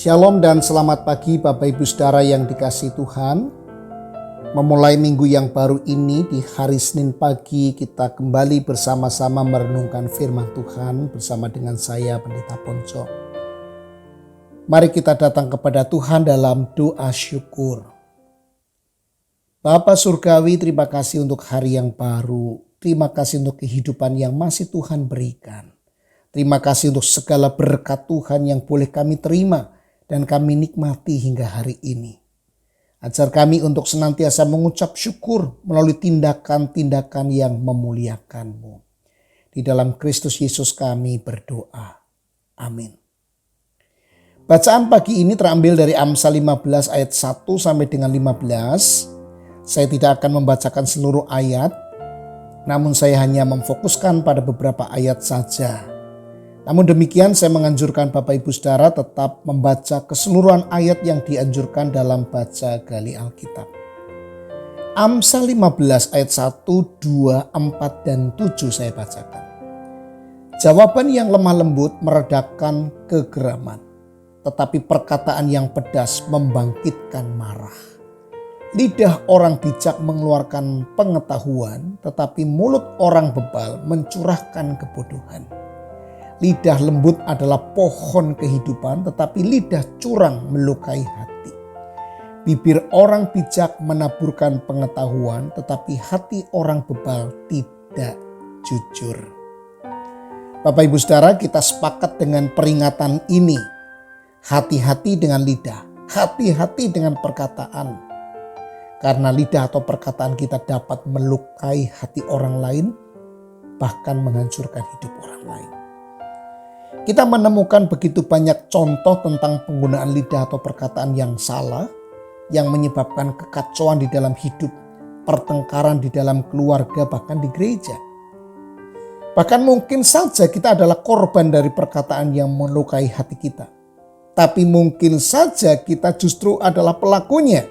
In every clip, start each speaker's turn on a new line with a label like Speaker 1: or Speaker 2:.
Speaker 1: Shalom dan selamat pagi Bapak Ibu Saudara yang dikasihi Tuhan. Memulai minggu yang baru ini di hari Senin pagi kita kembali bersama-sama merenungkan firman Tuhan bersama dengan saya Pendeta Ponco. Mari kita datang kepada Tuhan dalam doa syukur. Bapa Surgawi, terima kasih untuk hari yang baru. Terima kasih untuk kehidupan yang masih Tuhan berikan. Terima kasih untuk segala berkat Tuhan yang boleh kami terima dan kami nikmati hingga hari ini. Ajar kami untuk senantiasa mengucap syukur melalui tindakan-tindakan yang memuliakan-Mu. Di dalam Kristus Yesus kami berdoa. Amin. Bacaan pagi ini terambil dari Amsal 15 ayat 1 sampai dengan 15. Saya tidak akan membacakan seluruh ayat, namun saya hanya memfokuskan pada beberapa ayat saja. Namun demikian saya menganjurkan Bapak Ibu Saudara tetap membaca keseluruhan ayat yang dianjurkan dalam baca gali Alkitab. Amsal 15 ayat 1, 2, 4, dan 7 saya bacakan. Jawaban yang lemah lembut meredakan kegeraman, tetapi perkataan yang pedas membangkitkan marah. Lidah orang bijak mengeluarkan pengetahuan, tetapi mulut orang bebal mencurahkan kebodohan. Lidah lembut adalah pohon kehidupan, tetapi lidah curang melukai hati. Bibir orang bijak menaburkan pengetahuan, tetapi hati orang bebal tidak jujur. Bapak Ibu Saudara, kita sepakat dengan peringatan ini. Hati-hati dengan lidah, hati-hati dengan perkataan. Karena lidah atau perkataan kita dapat melukai hati orang lain, bahkan menghancurkan hidup orang lain. Kita menemukan begitu banyak contoh tentang penggunaan lidah atau perkataan yang salah yang menyebabkan kekacauan di dalam hidup, pertengkaran di dalam keluarga, bahkan di gereja. Bahkan mungkin saja kita adalah korban dari perkataan yang melukai hati kita. Tapi mungkin saja kita justru adalah pelakunya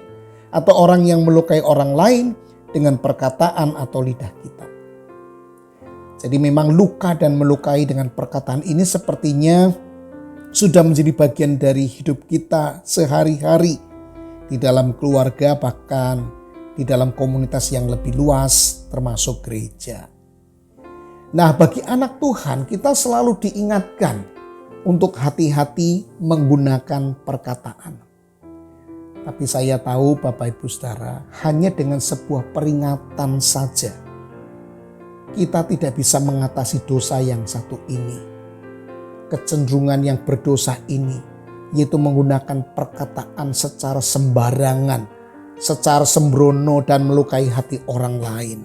Speaker 1: atau orang yang melukai orang lain dengan perkataan atau lidah kita. Jadi memang luka dan melukai dengan perkataan ini sepertinya sudah menjadi bagian dari hidup kita sehari-hari. Di dalam keluarga, bahkan di dalam komunitas yang lebih luas termasuk gereja. Nah, bagi anak Tuhan kita selalu diingatkan untuk hati-hati menggunakan perkataan. Tapi saya tahu Bapak Ibu Saudara, hanya dengan sebuah peringatan saja kita tidak bisa mengatasi dosa yang satu ini. Kecenderungan yang berdosa ini, yaitu menggunakan perkataan secara sembarangan, secara sembrono dan melukai hati orang lain.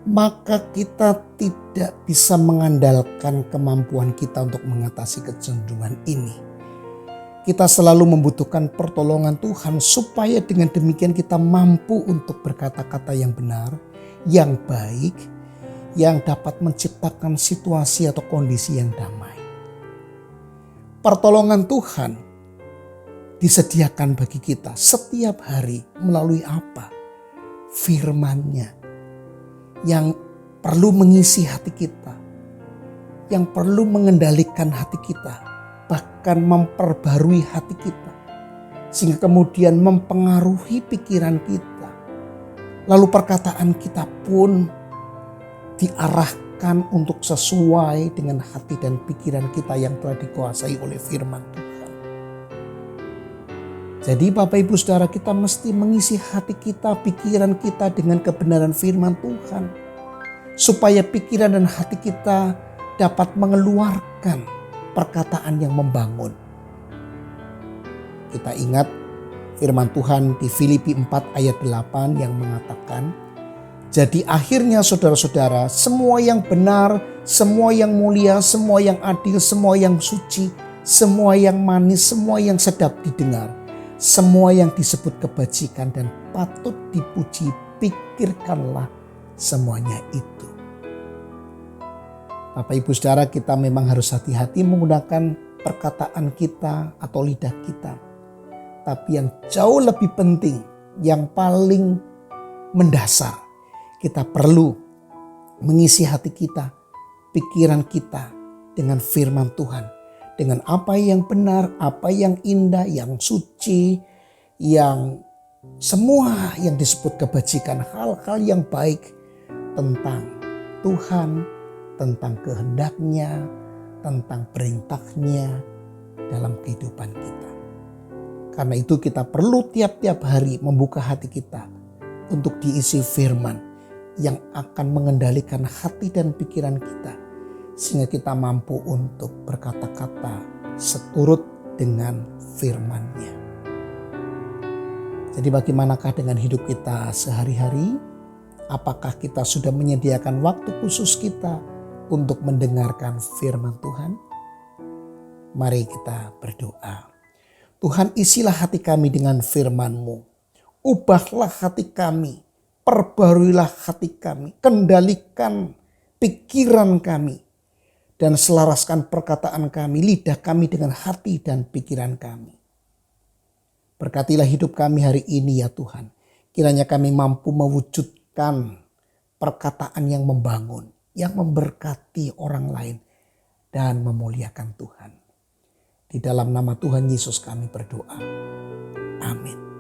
Speaker 1: Maka kita tidak bisa mengandalkan kemampuan kita untuk mengatasi kecenderungan ini. Kita selalu membutuhkan pertolongan Tuhan supaya dengan demikian kita mampu untuk berkata-kata yang benar, yang baik, yang dapat menciptakan situasi atau kondisi yang damai. Pertolongan Tuhan disediakan bagi kita setiap hari melalui apa? Firman-Nya yang perlu mengisi hati kita, yang perlu mengendalikan hati kita, bahkan memperbarui hati kita, sehingga kemudian mempengaruhi pikiran kita. Lalu perkataan kita pun diarahkan untuk sesuai dengan hati dan pikiran kita yang telah dikuasai oleh firman Tuhan. Jadi Bapak Ibu Saudara, kita mesti mengisi hati kita, pikiran kita dengan kebenaran firman Tuhan. Supaya pikiran dan hati kita dapat mengeluarkan perkataan yang membangun. Kita ingat firman Tuhan di Filipi 4 ayat 8 yang mengatakan, jadi akhirnya saudara-saudara, semua yang benar, semua yang mulia, semua yang adil, semua yang suci, semua yang manis, semua yang sedap didengar, semua yang disebut kebajikan dan patut dipuji, pikirkanlah semuanya itu. Bapak Ibu Saudara, kita memang harus hati-hati menggunakan perkataan kita atau lidah kita. Tapi yang jauh lebih penting, yang paling mendasar, kita perlu mengisi hati kita, pikiran kita dengan firman Tuhan. dengan apa yang benar, apa yang indah, yang suci, yang semua yang disebut kebajikan, hal-hal yang baik tentang Tuhan, tentang kehendaknya, tentang perintahnya dalam kehidupan kita. Karena itu kita perlu tiap-tiap hari membuka hati kita untuk diisi firman yang akan mengendalikan hati dan pikiran kita. Sehingga kita mampu untuk berkata-kata seturut dengan firman-Nya. Jadi bagaimanakah dengan hidup kita sehari-hari? Apakah kita sudah menyediakan waktu khusus kita untuk mendengarkan firman Tuhan? Mari kita berdoa. Tuhan, isilah hati kami dengan firman-Mu. Ubahlah hati kami, perbaruilah hati kami, kendalikan pikiran kami, dan selaraskan perkataan kami, lidah kami dengan hati dan pikiran kami. Berkatilah hidup kami hari ini ya Tuhan. Kiranya kami mampu mewujudkan perkataan yang membangun, yang memberkati orang lain dan memuliakan Tuhan. Di dalam nama Tuhan Yesus kami berdoa. Amin.